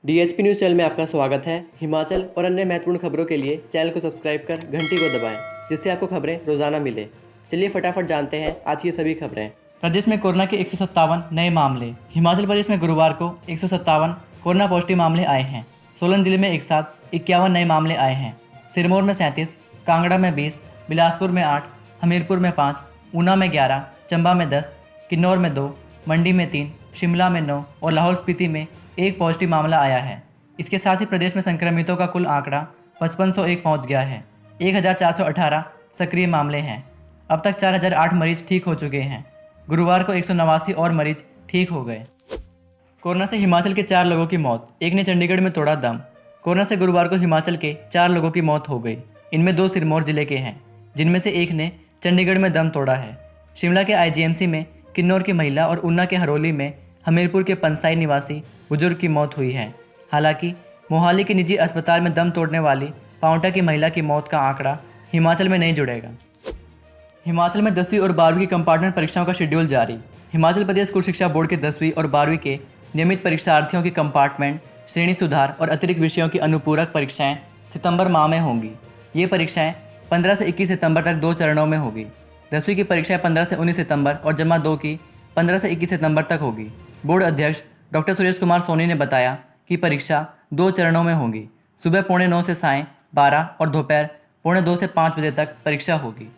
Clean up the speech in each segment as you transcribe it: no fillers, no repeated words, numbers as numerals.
DHP news channel में आपका स्वागत है। हिमाचल और अन्य महत्वपूर्ण खबरों के लिए चैनल को सब्सक्राइब कर घंटी को दबाएं, जिससे आपको खबरें रोजाना मिले। चलिए फटाफट जानते हैं आज की सभी खबरें। प्रदेश में कोरोना के 157 नए मामले। हिमाचल प्रदेश में गुरुवार को 157 कोरोना पॉजिटिव मामले आए हैं। सोलन जिले में एक साथ 51 नए मामले आए हैं। सिरमौर में 37, कांगड़ा में 20, बिलासपुर में 8, हमीरपुर में 5, ऊना में 11, चंबा में 10, किन्नौर में 2, मंडी में 3, शिमला में 9 और लाहौल स्पीति में एक पॉजिटिव मामला आया है। इसके साथ ही प्रदेश में संक्रमितों का कुल आंकड़ा 5501 पहुंच गया है। 1418 सक्रिय मामले हैं। अब तक 4008 मरीज ठीक हो चुके हैं। गुरुवार को 189 और मरीज ठीक हो गए। कोरोना से हिमाचल के 4 लोगों की मौत, एक ने चंडीगढ़ में तोड़ा दम। कोरोना से गुरुवार को हिमाचल के 4 लोगों की मौत हो गई। इनमें 2 सिरमौर जिले के हैं, जिनमें से एक ने चंडीगढ़ में दम तोड़ा है। शिमला के आईजीएमसी में किन्नौर की महिला और ऊना के हरोली में हमीरपुर के पंसाई निवासी बुजुर्ग की मौत हुई है। हालांकि मोहाली के निजी अस्पताल में दम तोड़ने वाली पांवटा की महिला की मौत का आंकड़ा हिमाचल में नहीं जुड़ेगा। हिमाचल में 10वीं और 12वीं की कंपार्टमेंट परीक्षाओं का शेड्यूल जारी। हिमाचल प्रदेश स्कूल शिक्षा बोर्ड के 10वीं और 12वीं के नियमित परीक्षार्थियों की कंपार्टमेंट, श्रेणी सुधार और अतिरिक्त विषयों की अनुपूरक परीक्षाएं सितंबर माह में होंगी। ये परीक्षाएं 15 से 21 सितंबर तक 2 चरणों में होगी। 10वीं की परीक्षाएं 15 से 19 सितंबर और जमा 2 की 15 से 21 सितंबर तक होगी। बोर्ड अध्यक्ष डॉक्टर सुरेश कुमार सोनी ने बताया कि परीक्षा 2 चरणों में होगी। सुबह 8:45 से सायं 12 और दोपहर 1:45 से 5 बजे तक परीक्षा होगी।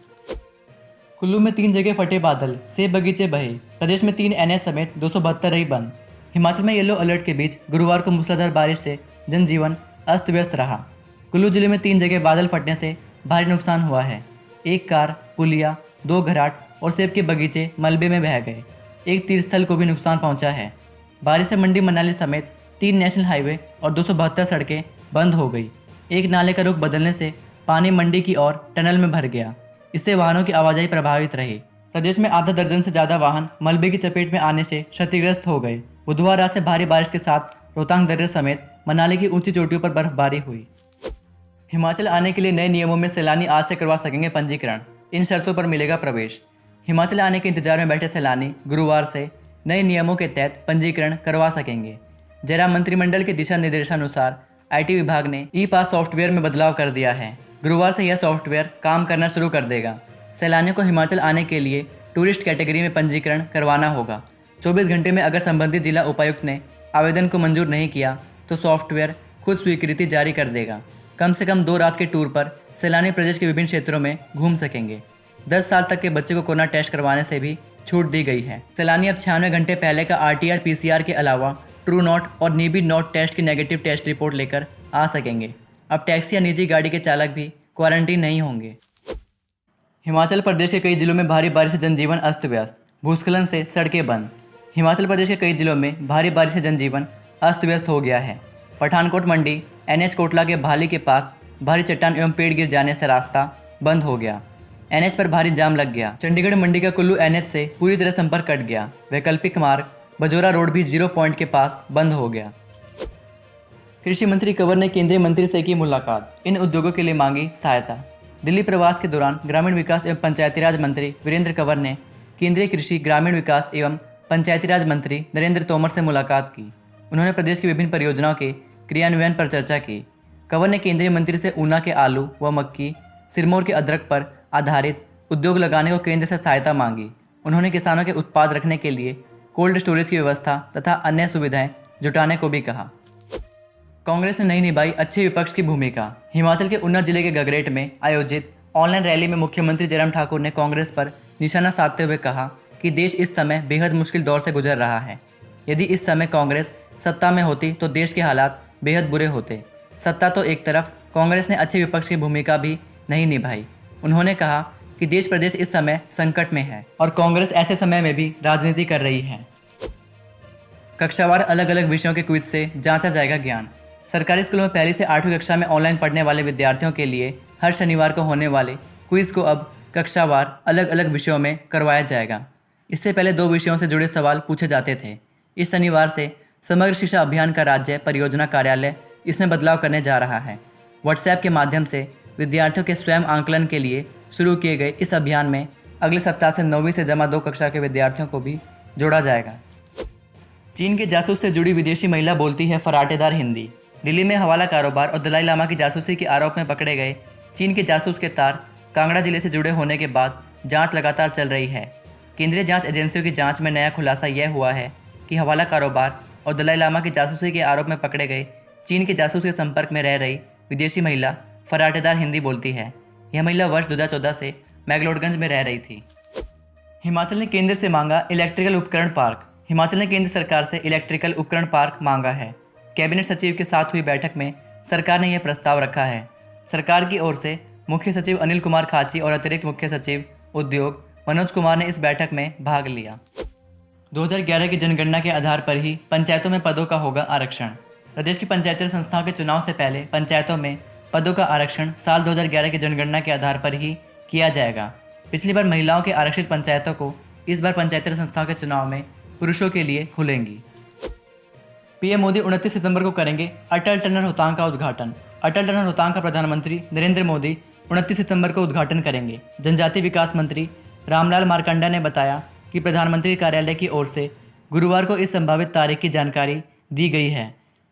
कुल्लू में 3 जगह फटे बादल, सेब बगीचे बहे। प्रदेश में 3 एनएच समेत 272 रही बंद। हिमाचल में येलो अलर्ट के बीच गुरुवार को मूसलाधार बारिश से जनजीवन अस्त व्यस्त रहा। कुल्लू जिले में 3 जगह बादल फटने से भारी नुकसान हुआ है। एक कार, पुलिया, 2 घराट और सेब के बगीचे मलबे में बह गए। एक तीर्थस्थल को भी नुकसान पहुंचा है। बारिश से मंडी मनाली समेत 3 नेशनल हाईवे और 272 सड़कें बंद हो गई। एक नाले का रुख बदलने से पानी मंडी की ओर टनल में भर गया। इससे वाहनों की आवाजाही प्रभावित रही। प्रदेश में आधा दर्जन से ज़्यादा वाहन मलबे की चपेट में आने से क्षतिग्रस्त हो गए। बुधवार रात से भारी बारिश के साथ रोहतांग दर्रे समेत मनाली की ऊंची चोटियों पर बर्फबारी हुई। हिमाचल आने के लिए नए नियमों में सैलानी आज से करवा सकेंगे पंजीकरण। इन शर्तों पर मिलेगा प्रवेश। हिमाचल आने के इंतजार में बैठे सैलानी गुरुवार से नए नियमों के तहत पंजीकरण करवा सकेंगे। जयराम मंत्रिमंडल के दिशा निर्देशानुसार आईटी विभाग ने ई पास सॉफ्टवेयर में बदलाव कर दिया है। गुरुवार से यह सॉफ्टवेयर काम करना शुरू कर देगा। सैलानियों को हिमाचल आने के लिए टूरिस्ट कैटेगरी में पंजीकरण करवाना होगा। 24 घंटे में अगर संबंधित जिला उपायुक्त ने आवेदन को मंजूर नहीं किया तो सॉफ्टवेयर खुद स्वीकृति जारी कर देगा। कम से कम 2 रात के टूर पर सैलानी प्रदेश के विभिन्न क्षेत्रों में घूम सकेंगे। 10 साल तक के बच्चे को कोरोना टेस्ट करवाने से भी छूट दी गई है। सैलानी अब 96 घंटे पहले का आरटीआर पीसीआर के अलावा ट्रू नॉट और नीबी नॉट टेस्ट की नेगेटिव टेस्ट रिपोर्ट लेकर आ सकेंगे। अब टैक्सी या निजी गाड़ी के चालक भी क्वारंटीन नहीं होंगे। हिमाचल प्रदेश के कई जिलों में भारी बारिश से जनजीवन अस्त व्यस्त। भूस्खलन से सड़कें बंद। हिमाचल प्रदेश के कई जिलों में भारी बारिश से जनजीवन अस्त व्यस्त हो गया है। पठानकोट मंडी एनएच कोटला के भाली के पास भारी चट्टान एवं पेड़ गिर जाने से रास्ता बंद हो गया। एनएच पर भारी जाम लग गया। चंडीगढ़ मंडी का कुल्लू एनएच से पूरी तरह संपर्क कट गया। वैकल्पिक मार्ग बजोरा रोड भी 0 पॉइंट के पास बंद हो गया। कृषि मंत्री कंवर ने केंद्रीय मंत्री से की मुलाकात। इन उद्योगों के लिए मांगी सहायता। दिल्ली प्रवास के दौरान ग्रामीण विकास एवं पंचायती राज मंत्री वीरेंद्र कंवर ने केंद्रीय कृषि, ग्रामीण विकास एवं पंचायती राज मंत्री नरेंद्र तोमर से मुलाकात की। उन्होंने प्रदेश की विभिन्न परियोजनाओं के क्रियान्वयन पर चर्चा की। कंवर ने केंद्रीय मंत्री से ऊना के आलू व मक्की, सिरमौर के अदरक पर आधारित उद्योग लगाने को केंद्र से सहायता मांगी। उन्होंने किसानों के उत्पाद रखने के लिए कोल्ड स्टोरेज की व्यवस्था तथा अन्य सुविधाएं जुटाने को भी कहा। कांग्रेस ने नहीं निभाई अच्छे विपक्ष की भूमिका। हिमाचल के ऊना जिले के गगरेट में आयोजित ऑनलाइन रैली में मुख्यमंत्री जयराम ठाकुर ने कांग्रेस पर निशाना साधते हुए कहा कि देश इस समय बेहद मुश्किल दौर से गुजर रहा है। यदि इस समय कांग्रेस सत्ता में होती तो देश के हालात बेहद बुरे होते। सत्ता तो एक तरफ, कांग्रेस ने अच्छे विपक्ष की भूमिका भी नहीं निभाई। उन्होंने कहा कि देश प्रदेश इस समय संकट में है और कांग्रेस ऐसे समय में भी राजनीति कर रही है। कक्षावार अलग अलग विषयों के क्विज से जांचा जाएगा ज्ञान। सरकारी स्कूलों में 1ली से 8वीं कक्षा में ऑनलाइन पढ़ने वाले विद्यार्थियों के लिए हर शनिवार को होने वाले क्विज को अब कक्षावार अलग अलग विषयों में करवाया जाएगा। इससे पहले 2 विषयों से जुड़े सवाल पूछे जाते थे। इस शनिवार से समग्र शिक्षा अभियान का राज्य परियोजना कार्यालय इसमें बदलाव करने जा रहा है। व्हाट्सएप के माध्यम से विद्यार्थियों के स्वयं आंकलन के लिए शुरू किए गए इस अभियान में अगले सप्ताह से 9वीं से जमा 2 कक्षा के विद्यार्थियों को भी जोड़ा जाएगा। चीन के जासूस से जुड़ी विदेशी महिला बोलती है फराटेदार हिंदी। दिल्ली में हवाला कारोबार और दलाई लामा की जासूसी के आरोप में पकड़े गए चीन के जासूस के तार कांगड़ा जिले से जुड़े होने के बाद जांच लगातार चल रही है। केंद्रीय जांच एजेंसियों की जांच में नया खुलासा यह हुआ है कि हवाला कारोबार और दलाई लामा की जासूसी के आरोप में पकड़े गए चीन के जासूस के संपर्क में रह रही विदेशी महिला फराटेदार हिंदी बोलती है। यह महिला वर्ष 2014 से मैगलोडगंज में रह रही थी। हिमाचल ने केंद्र से मांगा इलेक्ट्रिकल उपकरण पार्क। हिमाचल ने केंद्र सरकार से इलेक्ट्रिकल उपकरण पार्क मांगा है। कैबिनेट सचिव के साथ हुई बैठक में सरकार ने यह प्रस्ताव रखा है। सरकार की ओर से मुख्य सचिव अनिल कुमार खाची और अतिरिक्त मुख्य सचिव उद्योग मनोज कुमार ने इस बैठक में भाग लिया। 2011 की जनगणना के आधार पर ही पंचायतों में पदों का होगा आरक्षण। प्रदेश की पंचायती संस्थाओं के चुनाव से पहले पंचायतों में पदों का आरक्षण साल 2011 की जनगणना के आधार पर ही किया जाएगा। पिछली बार महिलाओं के आरक्षित पंचायतों को इस बार पंचायती संस्थाओं के चुनाव में पुरुषों के लिए खुलेंगी। पीएम मोदी 29 सितंबर को करेंगे अटल टनल रोहतांग का उद्घाटन। अटल टनल रोहतांग का प्रधानमंत्री नरेंद्र मोदी 29 सितंबर को उद्घाटन करेंगे। जनजातीय विकास मंत्री रामलाल मारकंडा ने बताया कि प्रधानमंत्री कार्यालय की ओर से गुरुवार को इस संभावित तारीख की जानकारी दी गई है।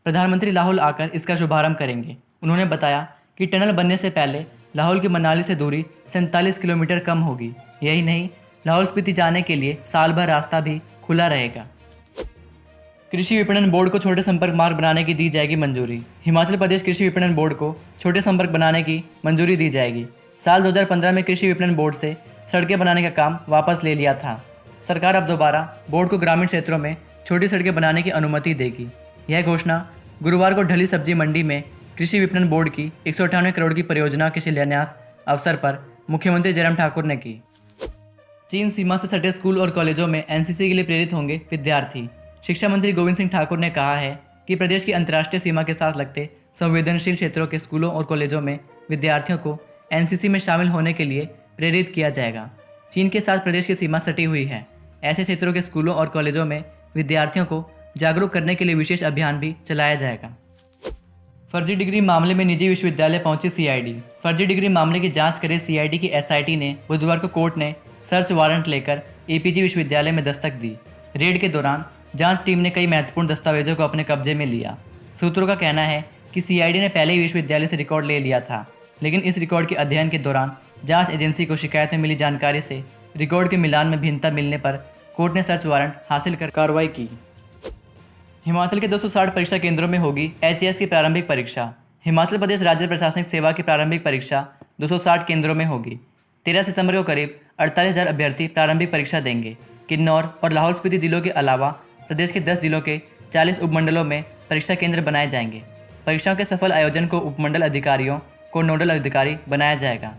प्रधानमंत्री लाहौल आकर इसका शुभारंभ करेंगे। उन्होंने बताया कि टनल बनने से पहले लाहौल की मनाली से दूरी 47 किलोमीटर कम होगी। यही नहीं, लाहौल स्पीति जाने के लिए साल भर रास्ता भी खुला रहेगा। कृषि विपणन बोर्ड को छोटे संपर्क मार्ग बनाने की दी जाएगी मंजूरी। हिमाचल प्रदेश कृषि विपणन बोर्ड को छोटे संपर्क बनाने की मंजूरी दी जाएगी। साल 2015 में कृषि विपणन बोर्ड से सड़कें बनाने का काम वापस ले लिया था। सरकार अब दोबारा बोर्ड को ग्रामीण क्षेत्रों में छोटी सड़कें बनाने की अनुमति देगी। यह घोषणा गुरुवार को ढली सब्जी मंडी में कृषि विपणन बोर्ड की 198 करोड़ की परियोजना के शिलान्यास अवसर पर मुख्यमंत्री जयराम ठाकुर ने की। चीन सीमा से सटे स्कूल और कॉलेजों में एनसीसी के लिए प्रेरित होंगे विद्यार्थी। शिक्षा मंत्री गोविंद सिंह ठाकुर ने कहा है कि प्रदेश की अंतर्राष्ट्रीय सीमा के साथ लगते संवेदनशील क्षेत्रों के स्कूलों और कॉलेजों में विद्यार्थियों को एनसीसी में शामिल होने के लिए प्रेरित किया जाएगा। चीन के साथ प्रदेश की सीमा सटी हुई है। ऐसे क्षेत्रों के स्कूलों और कॉलेजों में विद्यार्थियों को जागरूक करने के लिए विशेष अभियान भी चलाया जाएगा। फर्जी डिग्री मामले में निजी विश्वविद्यालय पहुंची सीआईडी। फर्जी डिग्री मामले की जांच करे सीआईडी की एसआईटी ने बुधवार को कोर्ट ने सर्च वारंट लेकर एपीजी विश्वविद्यालय में दस्तक दी। रेड के दौरान जांच टीम ने कई महत्वपूर्ण दस्तावेजों को अपने कब्जे में लिया। सूत्रों का कहना है कि सीआईडी ने पहले ही विश्वविद्यालय से रिकॉर्ड ले लिया था, लेकिन इस रिकॉर्ड के अध्ययन के दौरान जांच एजेंसी को शिकायत में मिली जानकारी से रिकॉर्ड के मिलान में भिन्नता मिलने पर कोर्ट ने सर्च वारंट हासिल कर कार्रवाई की। हिमाचल के 260 परीक्षा केंद्रों में होगी एचएएस की प्रारंभिक परीक्षा। हिमाचल प्रदेश राज्य प्रशासनिक सेवा की प्रारंभिक परीक्षा 260 केंद्रों में होगी। 13 सितंबर को करीब 48,000 अभ्यर्थी प्रारंभिक परीक्षा देंगे। किन्नौर और लाहौल स्पीति जिलों के अलावा प्रदेश के 10 जिलों के 40 उपमंडलों में परीक्षा केंद्र बनाए जाएंगे। परीक्षाओं के सफल आयोजन को उपमंडल अधिकारियों को नोडल अधिकारी बनाया जाएगा।